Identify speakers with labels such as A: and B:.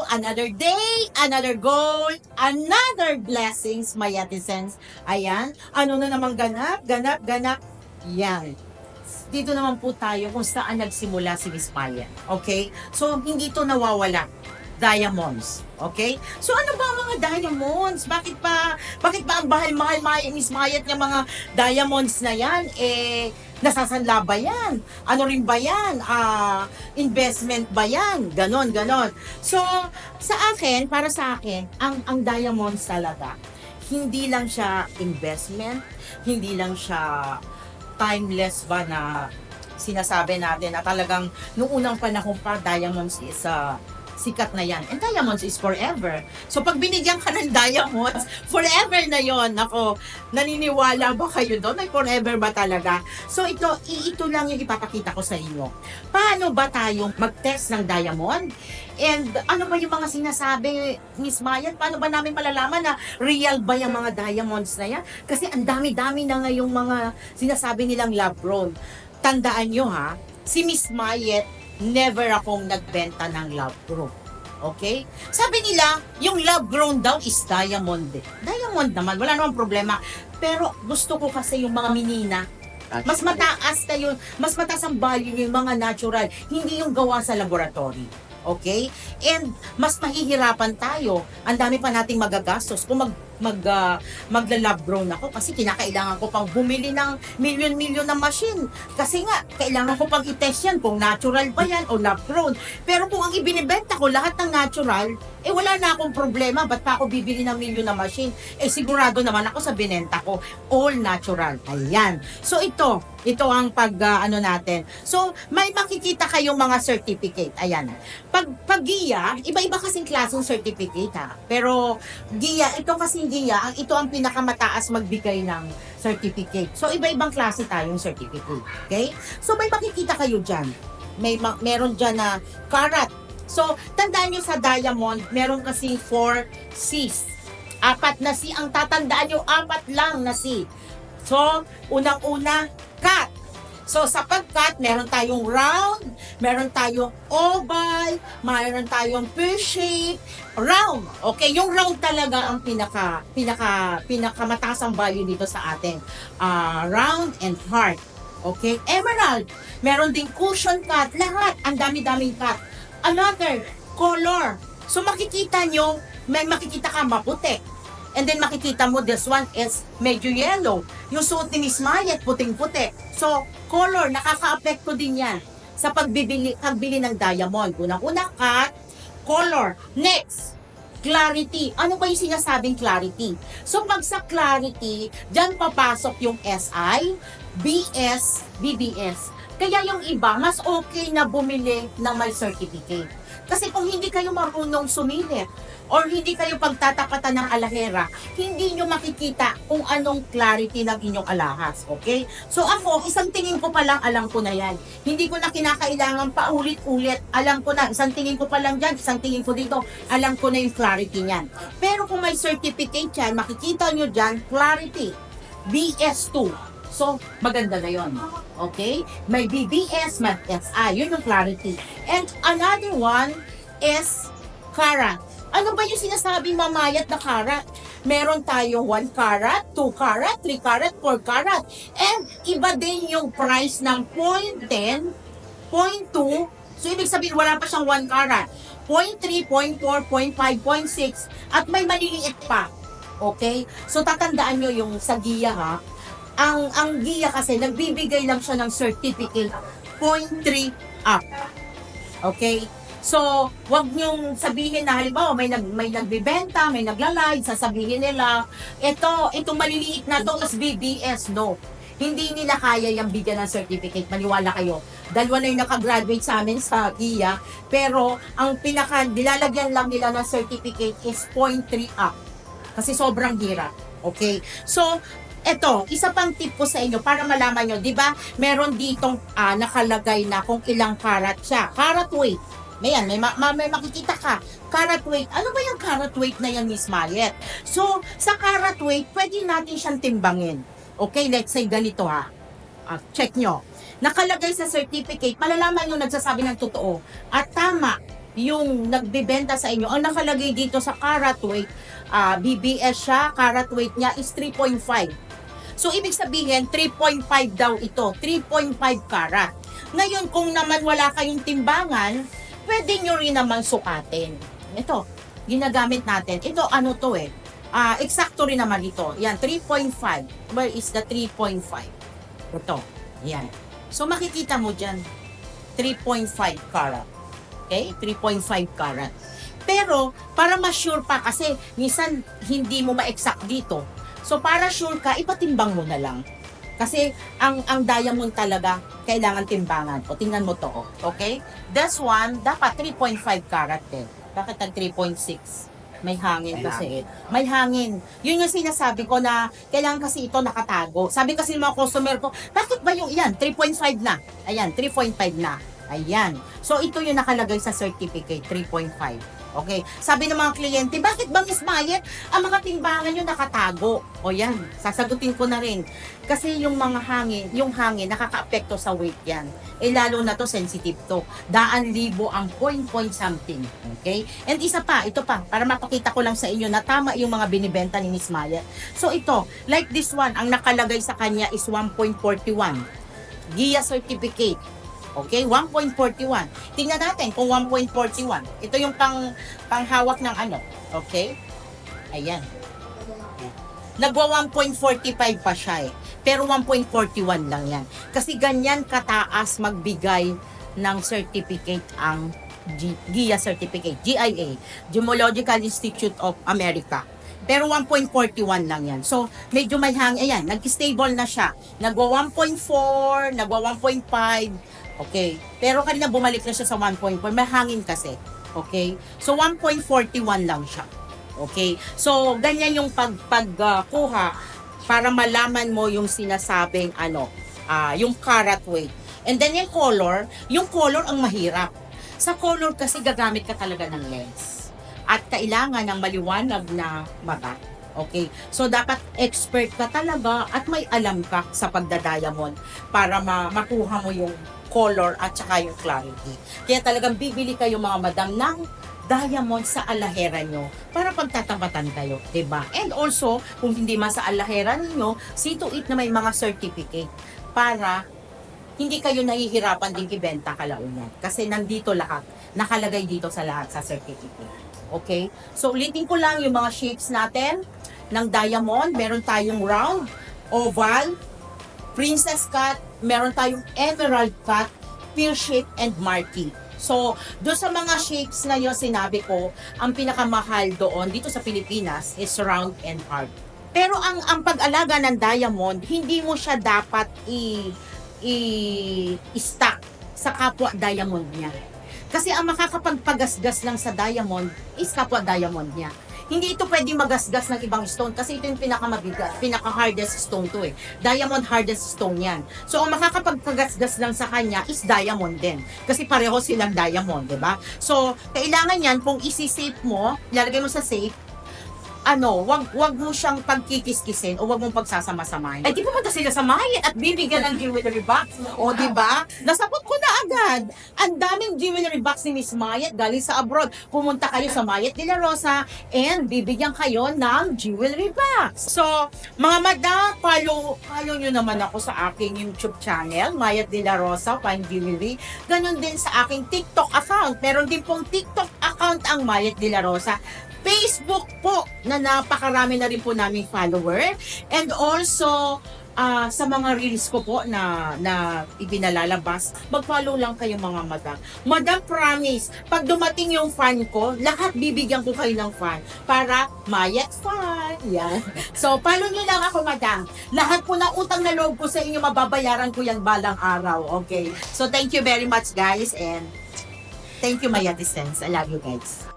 A: another day, another goal, another blessings, my netizens. Ayan, ano na naman ganap. Yan. Dito naman po tayo kung saan nagsimula si Miss Maya. Okay? So, hindi to nawawala. Diamonds. Okay? So, ano ba ang mga diamonds? Bakit ba ang mahal Miss Maya at yung mga diamonds na yan? Nasasanla ba yan? Ano rin ba yan? Investment ba yan? Ganon. So, para sa akin, ang diamonds talaga, hindi lang siya investment, hindi lang siya timeless ba na sinasabi natin na talagang noong unang panahon pa, diamonds is sikat na yan. And diamonds is forever. So pag binigyan ka ng diamonds, forever na yon. Ako, naniniwala ba kayo doon? May forever ba talaga? So ito lang yung ipapakita ko sa inyo. Paano ba tayong mag-test ng diamond? And ano ba yung mga sinasabi, Miss Maya? Paano ba namin malalaman na real ba yung mga diamonds na yan? Kasi ang dami-dami na ngayong mga sinasabi nilang lab grown. Tandaan nyo ha, si Miss Maya, never akong nagbenta ng lab grown. Okay? Sabi nila, yung lab grown daw is diamond. Diamond naman, wala namang problema. Pero gusto ko kasi yung mga minina. Mas mataas ang value yung mga natural, hindi yung gawa sa laboratory. Okay? And mas mahihirapan tayo. Ang dami pa nating magagastos kung magla-lab grown ako kasi kinakailangan ko pang bumili ng milyon na machine. Kasi nga, kailangan ko pang i-test yan kung natural ba yan o lab grown. Pero kung ang ibinibenta ko lahat ng natural, wala na akong problema. Ba't pa ako bibili ng milyon na machine? Sigurado naman ako sa binenta ko. All natural. Ayan. So ito ang natin. So, may makikita kayong mga certificate. Ayan. Pag GIA, iba-iba kasing klaseng certificate ha. Pero ito ang pinakamataas magbigay ng certificate. So, iba-ibang klase tayong certificate. Okay? So, may makikita kayo dyan. Meron dyan na karat. So, tandaan nyo sa diamond, meron kasi 4 C's. 4 na C. Ang tatandaan nyo, 4 lang na C. So, unang-una, cut. So, sa pag-cut, meron tayong round, meron tayong oval, meron tayong pear-shape, round. Okay, yung round talaga ang pinakamataas ang value dito sa atin. Round and heart. Okay, emerald. Meron ding cushion cut. Lahat, ang dami-daming cut. Another, color. So, makikita nyo, may makikita ka maputi. And then makikita mo, this one is medyo yellow. Yung suot ni Miss Maya, puting-puti. So, color, nakaka-apekto din yan sa pagbili ng diamond. Unang-una, cut, color. Next, clarity. Ano ba yung sinasabing clarity? So, pag sa clarity, dyan papasok yung SI, BS, BBS. Kaya yung iba, mas okay na bumili ng may certificate. Kasi kung hindi kayo marunong sumilip, or hindi kayo pagtatapatan ng alahera, hindi nyo makikita kung anong clarity ng inyong alahas. Okay? So ako, isang tingin ko pa lang, alam ko na yan. Hindi ko na kinakailangan paulit-ulit. Alam ko na, isang tingin ko pa lang dyan, isang tingin ko dito, alam ko na yung clarity niyan. Pero kung may certificate yan, makikita nyo dyan, clarity. BS2. So, maganda na yon. Okay? May BBS, may SI. Yun yung clarity. And another one is karat. Ano ba yung sinasabing mamayat na karat? Meron tayong 1 karat, 2 karat, 3 karat, 4 karat. And iba din yung price ng 0.10, 0.2. So, ibig sabihin, wala pa siyang 1 karat. 0.3, 0.4, 0.5, 0.6. At may maliliit pa. Okay? So, tatandaan nyo yung sa GIA ha. Ang GIA kasi, nagbibigay lang siya ng certificate 0.3 up. Okay? So, wag niyong sabihin na halimbawa may nagbebenta, may nagla-live, sasabihin nila, itong maliliit na to is BBS. No. Hindi nila kaya yung bigyan ng certificate. Maniwala kayo. 2 na yung nakagraduate sa amin sa GIA, pero ang nilalagyan lang nila ng certificate is 0.3 up. Kasi sobrang hirap. Okay? So, isa pang tip ko sa inyo para malaman nyo, di ba? Meron ditong nakalagay na kung ilang karat siya. Karat weight. May makikita ka. Carat weight. Ano ba yung carat weight na yan, Miss Mayet? So, sa carat weight, pwede natin siyang timbangin. Okay, let's say ganito ha. Check nyo. Nakalagay sa certificate, malalaman yung nagsasabi ng totoo. At tama yung nagbebenta sa inyo, ang nakalagay dito sa carat weight, BBS siya, carat weight niya is 3.5. So, ibig sabihin, 3.5 daw ito, 3.5 carat. Ngayon, kung naman wala kayong timbangan, pwede nyo rin naman sukatin. Ito, ginagamit natin. Ito, ano to eksakto rin naman ito. Yan, 3.5. Where is the 3.5? Ito, yan. So, makikita mo dyan, 3.5 carat. Okay? 3.5 carat. Pero, para ma-sure pa, kasi minsan hindi mo ma-exact dito. So, para sure ka, ipatimbang mo na lang. Kasi, ang diamond talaga, kailangan timbangan. O, tingnan mo to. Okay? This one, dapat 3.5 carat din. Bakit ang 3.6? May hangin kasi. May hangin. Yun yung sinasabi ko na kailangan kasi ito nakatago. Sabi kasi ng mga customer ko, bakit ba yung yan? 3.5 na. Ayan, 3.5 na. Ayan. So, ito yung nakalagay sa certificate, 3.5. Okay. Sabi ng mga kliyente, bakit ba Miss Mayet, ang mga timbangan nyo nakatago? O yan, sasagutin ko na rin. Kasi yung mga hangin, yung hangin, nakaka-apekto sa weight yan. Eh lalo na to, sensitive to. Daan libo ang point something. Okay? And isa pa, ito pa, para mapakita ko lang sa inyo na tama yung mga binibenta ni Miss Mayet. So ito, like this one, ang nakalagay sa kanya is 1.41. GIA certificate. Okay, 1.41. Tingnan natin kung 1.41. Ito yung panghawak ng ano. Okay? Ayan. Nagwa 1.45 pa siya Pero 1.41 lang yan. Kasi ganyan kataas magbigay ng certificate ang GIA certificate. GIA. Gemological Institute of America. Pero 1.41 lang yan. So, medyo may hangin. Ayan, nag-stable na siya. Nagwa 1.4, nagwa 1.5. Okay. Pero kanina bumalik na siya sa 1.4. May hangin kasi. Okay. So, 1.41 lang siya. Okay. So, ganyan yung pagkuha para malaman mo yung sinasabing yung carat weight. And then yung color ang mahirap. Sa color kasi gagamit ka talaga ng lens. At kailangan ng maliwanag na mata. Okay? So, dapat expert ka talaga at may alam ka sa pagdadiamond para makuha mo yung color at saka yung clarity. Kaya talagang bibili kayo mga madam ng diamond sa alahera nyo para pagtatabatan kayo, diba? And also, kung hindi man sa alahera nyo, see to it na may mga certificate para hindi kayo nahihirapan din ibenta kalaunan. Kasi nandito lahat, nakalagay dito sa lahat sa certificate. Okay? So, ulitin ko lang yung mga shapes natin ng diamond. Meron tayong round, oval, princess cut, meron tayong emerald cut, pear shape, and marquee. So, doon sa mga shapes na yun, sinabi ko, ang pinakamahal doon dito sa Pilipinas is round and hard. Pero ang pag-alaga ng diamond, hindi mo siya dapat i-stack sa kapwa diamond niya. Kasi ang makakapagpagasgas lang sa diamond is kapwa diamond niya. Hindi ito pwedeng magasgas ng ibang stone kasi ito yung pinakamabigat, pinaka-hardest stone to Diamond hardest stone yan. So, ang makakapagpagasgas lang sa kanya is diamond din. Kasi pareho silang diamond, di ba? So, kailangan yan, kung isi-safe mo, ilalagay mo sa safe, wag mo siyang pagkikiskisin o wag mong pagsasama-samahin. Di pumunta sila sa Mayet at bibigyan ng jewelry box. O, di ba? Nasapot ko na agad. Ang daming jewelry box ni Miss Mayet galing sa abroad. Pumunta kayo sa Mayet de la Rosa and bibigyan kayo ng jewelry box. So, mga madam, follow nyo naman ako sa aking YouTube channel, Mayet de la Rosa, Fine Jewelry. Ganon din sa aking TikTok account. Meron din pong TikTok account ang Mayet de la Rosa. Facebook po na napakarami na rin po naming follower, and also sa mga reels ko po na ibinalalabas, mag-follow lang kayo mga madam. Madam promise, pag dumating yung fan ko, lahat bibigyan ko kayo ng fan para Mayet fan. Yan. So, follow nyo lang ako madam. Lahat po ng utang na loob ko sa inyo, mababayaran ko yan balang araw. Okay? So, thank you very much guys, and thank you Mayet Essence. I love you guys.